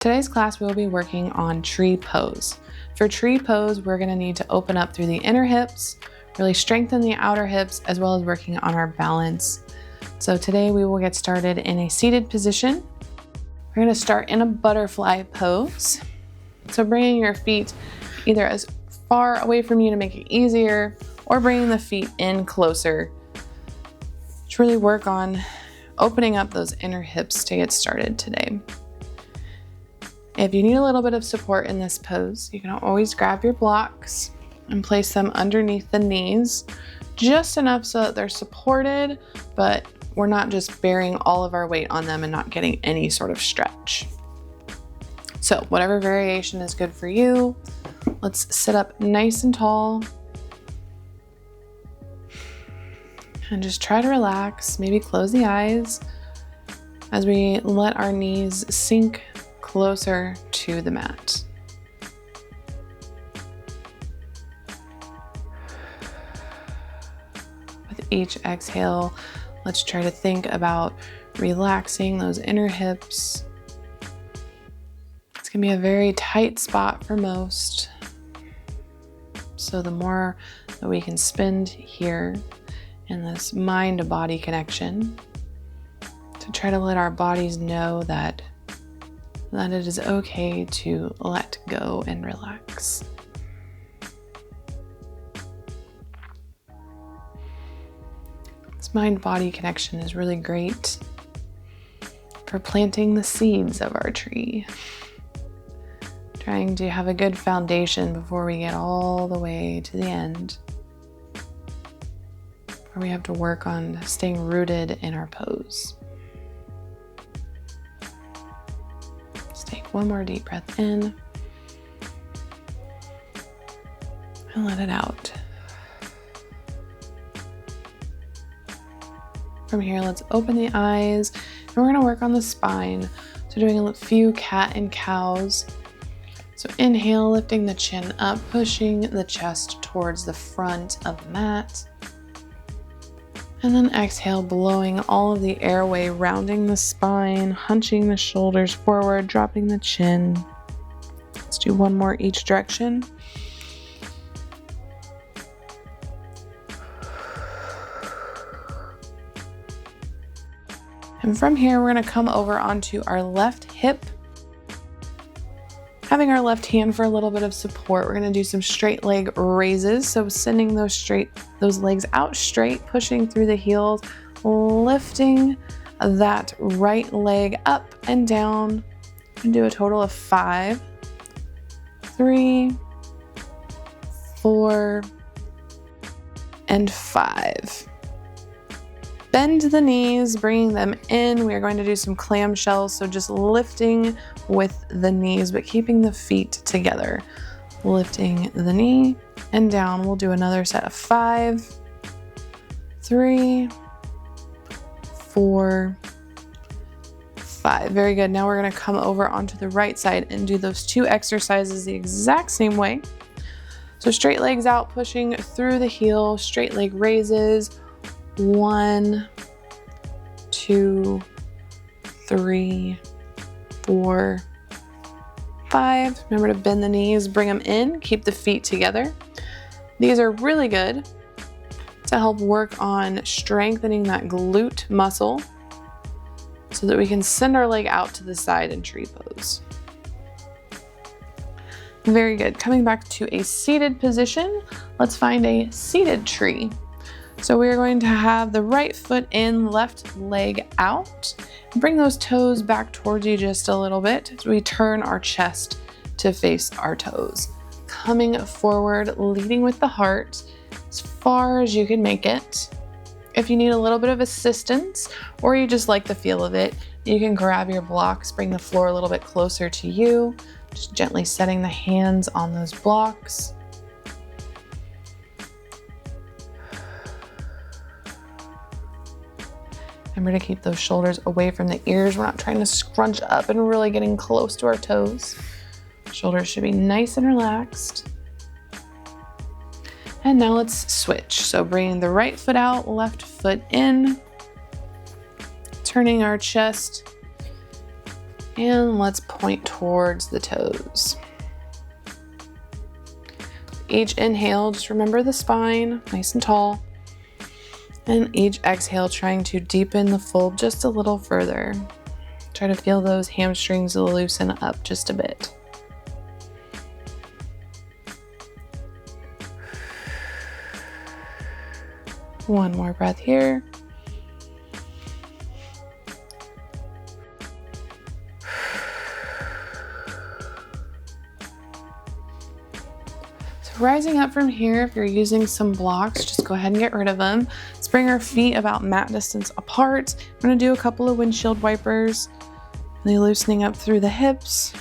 Today's class we'll be working on tree pose. For tree pose, we're gonna need to open up through the inner hips, really strengthen the outer hips, as well as working on our balance. So today we will get started in a seated position. We're gonna start in a butterfly pose. So bringing your feet either as far away from you to make it easier, or bringing the feet in closer to really work on opening up those inner hips to get started today. If you need a little bit of support in this pose, you can always grab your blocks and place them underneath the knees, just enough so that they're supported, but we're not just bearing all of our weight on them and not getting any sort of stretch. So whatever variation is good for you, let's sit up nice and tall and just try to relax, maybe close the eyes as we let our knees sink closer to the mat. With each exhale, let's try to think about relaxing those inner hips. It's gonna be a very tight spot for most. So the more that we can spend here in this mind-to-body connection, to try to let our bodies know that it is okay to let go and relax. This mind-body connection is really great for planting the seeds of our tree. Trying to have a good foundation before we get all the way to the end, where we have to work on staying rooted in our pose. Take one more deep breath in and let it out. From here, let's open the eyes and we're going to work on the spine. So doing a few cat and cows. So inhale, lifting the chin up, pushing the chest towards the front of the mat. And then exhale, blowing all of the airway, rounding the spine, hunching the shoulders forward, dropping the chin. Let's do one more each direction. And from here, we're going to come over onto our left hip. Having our left hand for a little bit of support, we're going to do some straight leg raises. So sending those legs out straight, pushing through the heels, lifting that right leg up and down, and do a total of 5, 3, 4, and 5. Bend the knees, bringing them in. We are going to do some clamshells, so just lifting with the knees, but keeping the feet together. Lifting the knee and down. We'll do another set of 5, 3, 4, 5. Very good. Now we're going to come over onto the right side and do those 2 exercises the exact same way. So straight legs out, pushing through the heel, straight leg raises. 1, 2, 3, 4, 5. Remember to bend the knees, bring them in, keep the feet together. These are really good to help work on strengthening that glute muscle so that we can send our leg out to the side in tree pose. Very good. Coming back to a seated position, let's find a seated tree. So we are going to have the right foot in, left leg out. Bring those toes back towards you just a little bit as we turn our chest to face our toes. Coming forward, leading with the heart as far as you can make it. If you need a little bit of assistance or you just like the feel of it, you can grab your blocks, bring the floor a little bit closer to you, just gently setting the hands on those blocks. Remember to keep those shoulders away from the ears. We're not trying to scrunch up and really getting close to our toes. Shoulders should be nice and relaxed. And now let's switch. So bringing the right foot out, left foot in, turning our chest And let's point towards the toes. Each inhale, just remember the spine, nice and tall. And each exhale, trying to deepen the fold just a little further. Try to feel those hamstrings loosen up just a bit. One more breath here. Rising up from here, if you're using some blocks, just go ahead and get rid of them. Let's bring our feet about mat distance apart. I'm gonna do a couple of windshield wipers, really loosening up through the hips.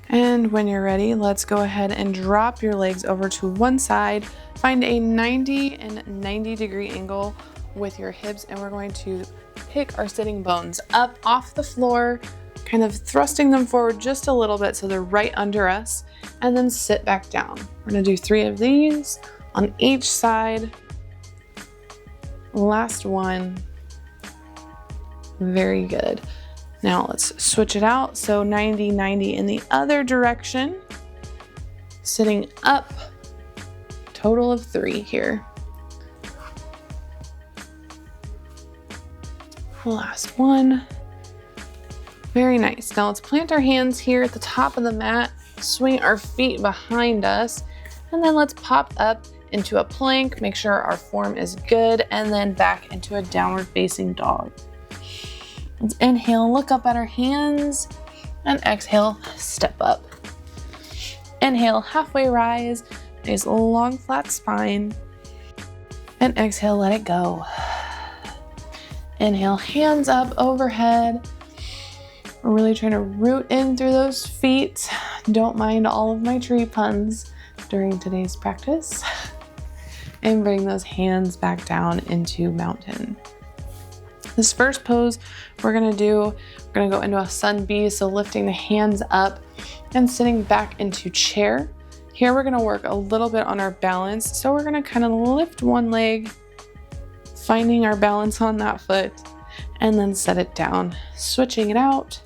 And when you're ready, let's go ahead and drop your legs over to one side. Find a 90 and 90 degree angle with your hips, and we're going to pick our sitting bones up off the floor, kind of thrusting them forward just a little bit so they're right under us, and then sit back down. We're gonna do 3 of these on each side. Last one. Very good. Now let's switch it out. So 90, 90 in the other direction. Sitting up, total of 3 here. Last one. Very nice. Now let's plant our hands here at the top of the mat, swing our feet behind us, and then let's pop up into a plank, make sure our form is good, and then back into a downward facing dog. Let's inhale, look up at our hands, and exhale, step up. Inhale, halfway rise, nice long flat spine, and exhale, let it go. Inhale, hands up overhead. We're really trying to root in through those feet. Don't mind all of my tree puns during today's practice. And bring those hands back down into mountain. This first pose we're gonna go into a sun B, so lifting the hands up and sitting back into chair. Here we're gonna work a little bit on our balance. So we're gonna kind of lift one leg, finding our balance on that foot, and then set it down, switching it out.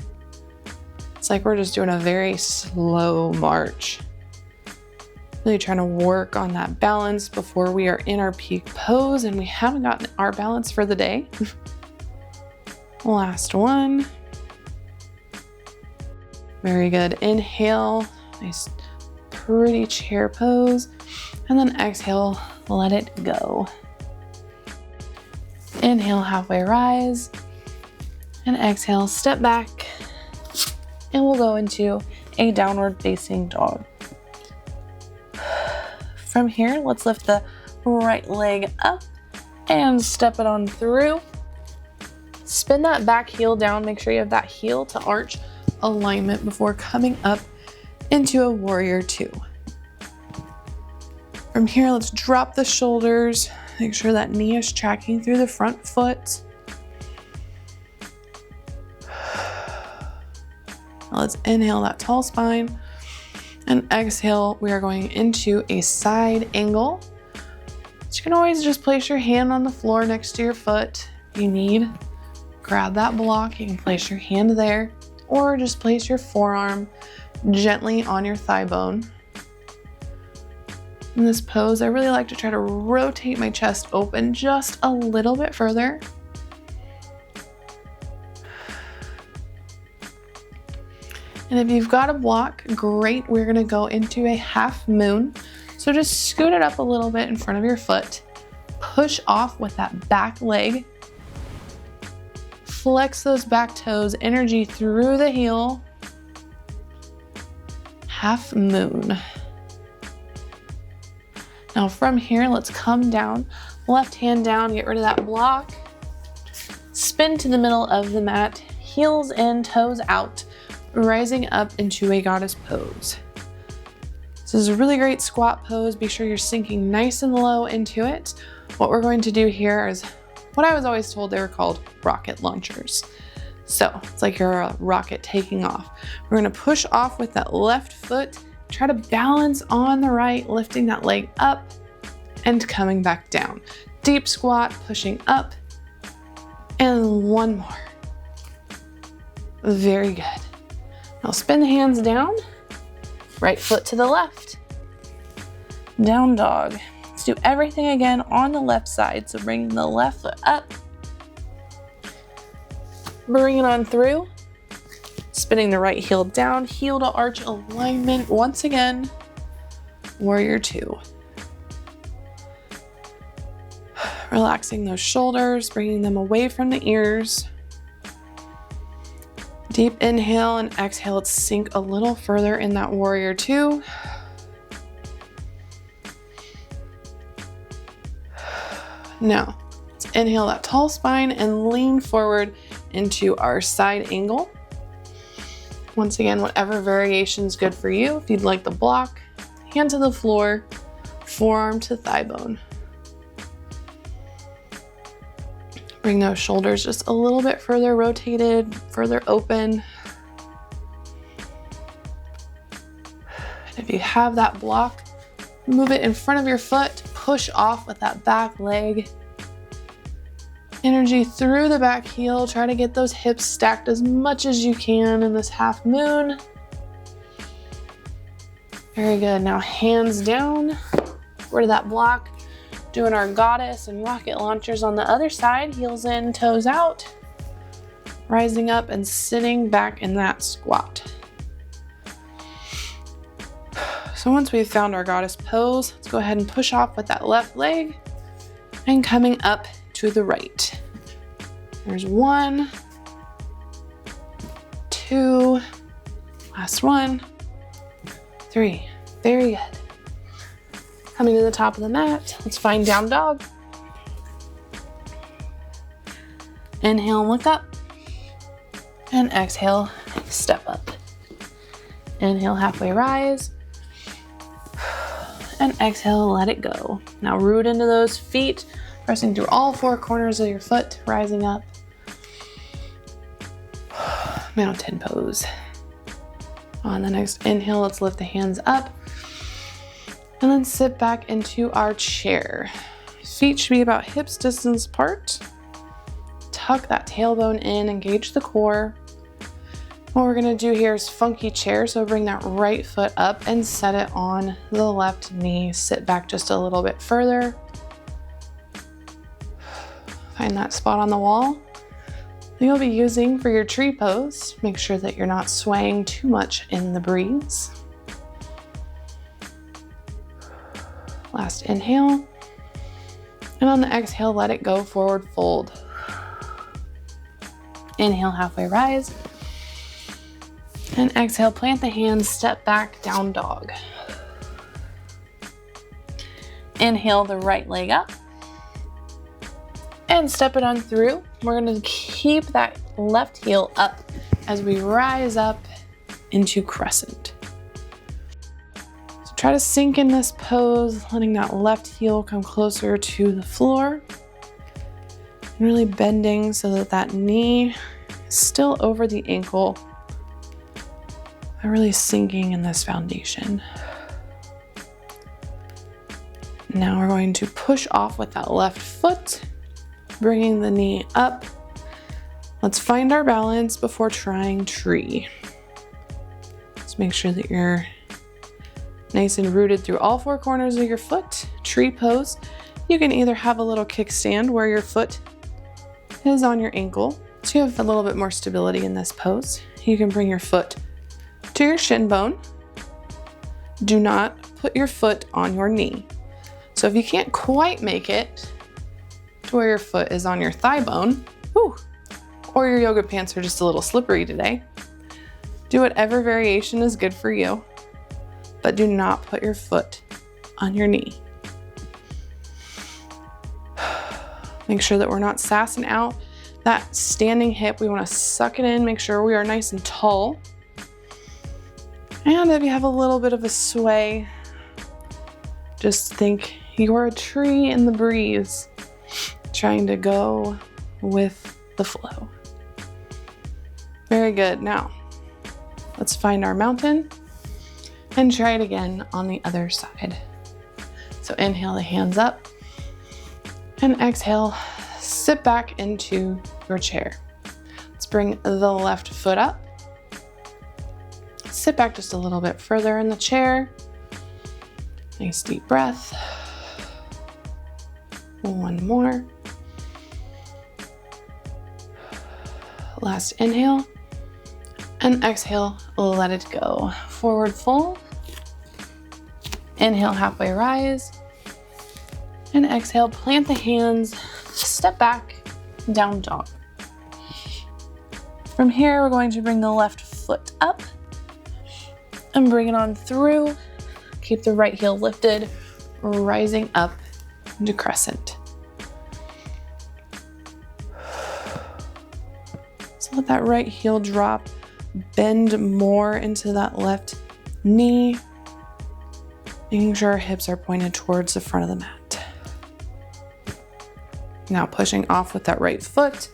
It's like we're just doing a very slow march. Really trying to work on that balance before we are in our peak pose, and we haven't gotten our balance for the day. Last one. Very good. Inhale, nice pretty chair pose, and then exhale, let it go. Inhale, halfway rise, and exhale, step back, and we'll go into a downward facing dog. From here, let's lift the right leg up and step it on through. Spin that back heel down, make sure you have that heel to arch alignment before coming up into a warrior 2. From here, let's drop the shoulders, make sure that knee is tracking through the front foot. Now let's inhale that tall spine, and exhale, we are going into a side angle. You can always just place your hand on the floor next to your foot if you need. Grab that block, you can place your hand there, or just place your forearm gently on your thigh bone. In this pose, I really like to try to rotate my chest open just a little bit further. And if you've got a block, great. We're gonna go into a half moon. So just scoot it up a little bit in front of your foot. Push off with that back leg. Flex those back toes, energy through the heel. Half moon. Now from here, let's come down. Left hand down, get rid of that block. Spin to the middle of the mat, heels in, toes out. Rising up into a goddess pose. This is a really great squat pose. Be sure you're sinking nice and low into it. What we're going to do here is what I was always told they were called rocket launchers. So it's like you're a rocket taking off. We're gonna push off with that left foot, try to balance on the right, lifting that leg up and coming back down. Deep squat, pushing up And one more. Very good. Now spin the hands down, right foot to the left. Down dog. Let's do everything again on the left side. So bring the left foot up. Bring it on through. Spinning the right heel down, heel to arch alignment. Once again, warrior two. Relaxing those shoulders, bringing them away from the ears. Deep inhale and exhale. Let's sink a little further in that warrior two. Now, let's inhale that tall spine and lean forward into our side angle. Once again, whatever variation is good for you. If you'd like the block, hand to the floor, forearm to thigh bone. Bring those shoulders just a little bit further rotated, further open. And if you have that block, move it in front of your foot, push off with that back leg. Energy through the back heel. Try to get those hips stacked as much as you can in this half moon. Very good. Now hands down. We're to that block. Doing our goddess and rocket launchers on the other side. Heels in, toes out. Rising up and sitting back in that squat. So once we've found our goddess pose, let's go ahead and push off with that left leg and coming up to the right. There's 1, 2, last 1, 3. Very good. Coming to the top of the mat, let's find down dog. Inhale, look up. And exhale, step up. Inhale, halfway rise. And exhale, let it go. Now root into those feet, pressing through all 4 corners of your foot, rising up. Mountain pose. On the next inhale, let's lift the hands up. And then sit back into our chair. Feet should be about hips distance apart. Tuck that tailbone in, engage the core. What we're gonna do here is funky chair, so bring that right foot up and set it on the left knee. Sit back just a little bit further. Find that spot on the wall that you'll be using for your tree pose. Make sure that you're not swaying too much in the breeze. Last inhale. And on the exhale, let it go, forward fold. Inhale, halfway rise. And exhale, plant the hands, step back, down dog. Inhale the right leg up. And step it on through. We're gonna keep that left heel up as we rise up into crescent. So try to sink in this pose, letting that left heel come closer to the floor. And really bending so that that knee is still over the ankle. And really sinking in this foundation. Now we're going to push off with that left foot, bringing the knee up. Let's find our balance before trying tree. Let's make sure that you're nice and rooted through all 4 corners of your foot. Tree pose. You can either have a little kickstand where your foot is on your ankle, so you have a little bit more stability in this pose. You can bring your foot to your shin bone. Do not put your foot on your knee. So if you can't quite make it to where your foot is on your thigh bone, or your yoga pants are just a little slippery today, do whatever variation is good for you, but do not put your foot on your knee. Make sure that we're not sassing out that standing hip. We want to suck it in, make sure we are nice and tall. And if you have a little bit of a sway, just think you're a tree in the breeze, trying to go with the flow. Very good. Now, let's find our mountain and try it again on the other side. So inhale the hands up and exhale, sit back into your chair. Let's bring the left foot up. Sit back just a little bit further in the chair. Nice deep breath. One more. Last inhale. And exhale, let it go. Forward fold. Inhale, halfway rise. And exhale, plant the hands, step back, down dog. From here, we're going to bring the left foot up and bring it on through. Keep the right heel lifted, rising up into crescent. So let that right heel drop, bend more into that left knee, making sure our hips are pointed towards the front of the mat. Now pushing off with that right foot,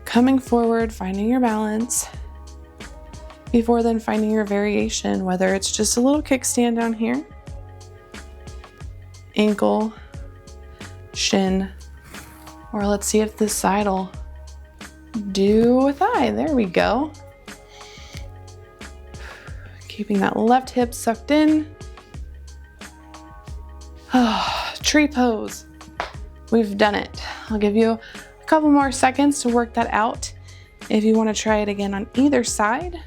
coming forward, finding your balance. Before then, finding your variation, whether it's just a little kickstand down here, ankle, shin, or let's see if this side will do a thigh. There we go. Keeping that left hip sucked in. Tree pose. We've done it. I'll give you a couple more seconds to work that out if you want to try it again on either side.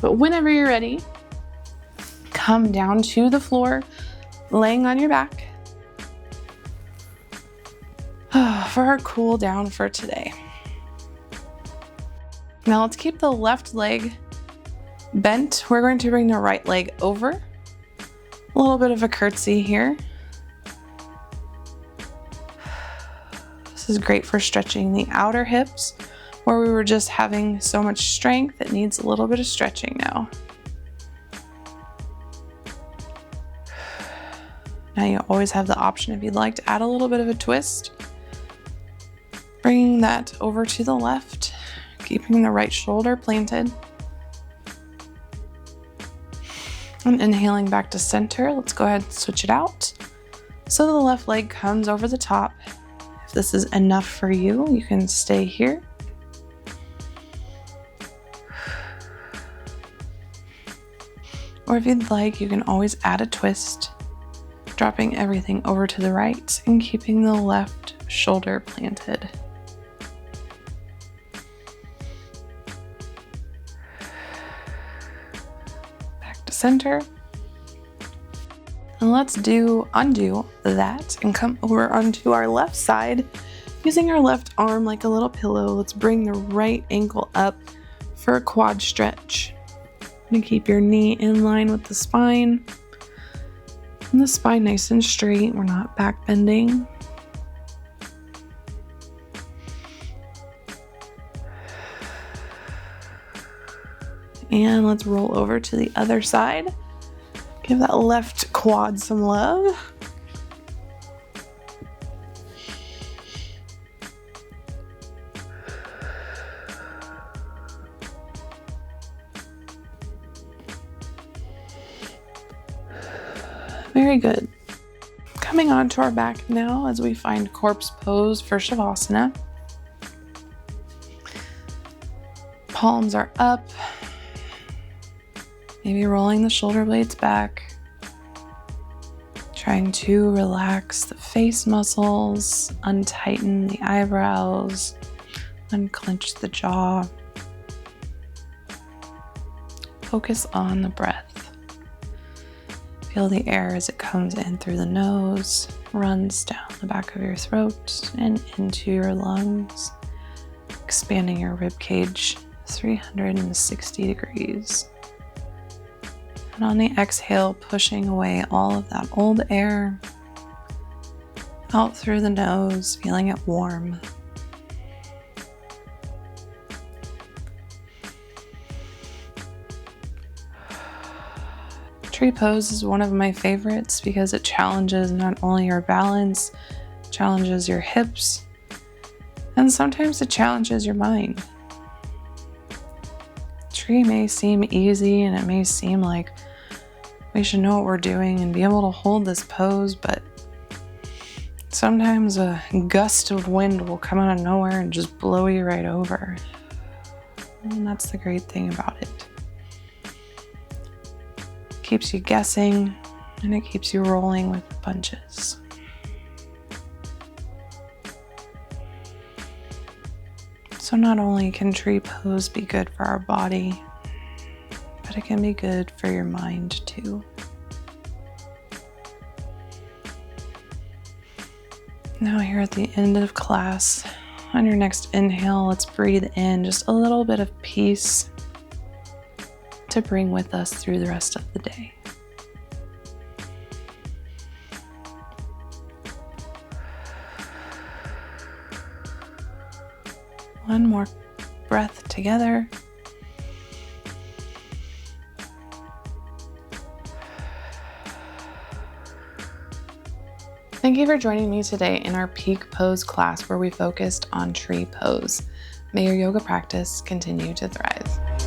But whenever you're ready, come down to the floor, laying on your back for our cool down for today. Now let's keep the left leg bent. We're going to bring the right leg over. A little bit of a curtsy here. This is great for stretching the outer hips, where we were just having so much strength, it needs a little bit of stretching now. Now you always have the option if you'd like to add a little bit of a twist. Bringing that over to the left, keeping the right shoulder planted. And inhaling back to center, let's go ahead and switch it out. So the left leg comes over the top. If this is enough for you, you can stay here. Or if you'd like, you can always add a twist, dropping everything over to the right and keeping the left shoulder planted. Back to center. And let's undo that and come over onto our left side. Using our left arm like a little pillow, let's bring the right ankle up for a quad stretch. And keep your knee in line with the spine. And the spine nice and straight. We're not back bending. And let's roll over to the other side. Give that left quad some love. Very good. Coming onto our back now as we find corpse pose for Shavasana. Palms are up. Maybe rolling the shoulder blades back. Trying to relax the face muscles, untighten the eyebrows, unclench the jaw. Focus on the breath. Feel the air as it comes in through the nose, runs down the back of your throat and into your lungs, expanding your rib cage 360 degrees. And on the exhale, pushing away all of that old air out through the nose, feeling it warm. Tree pose is one of my favorites because it challenges not only your balance, challenges your hips, and sometimes it challenges your mind. Tree may seem easy and it may seem like we should know what we're doing and be able to hold this pose, but Sometimes a gust of wind will come out of nowhere and just blow you right over. And that's the great thing about it. It keeps you guessing and it keeps you rolling with the punches. So not only can tree pose be good for our body, but it can be good for your mind too. Now here at the end of class, on your next inhale, let's breathe in just a little bit of peace to bring with us through the rest of the day. One more breath together. Thank you for joining me today in our peak pose class where we focused on tree pose. May your yoga practice continue to thrive.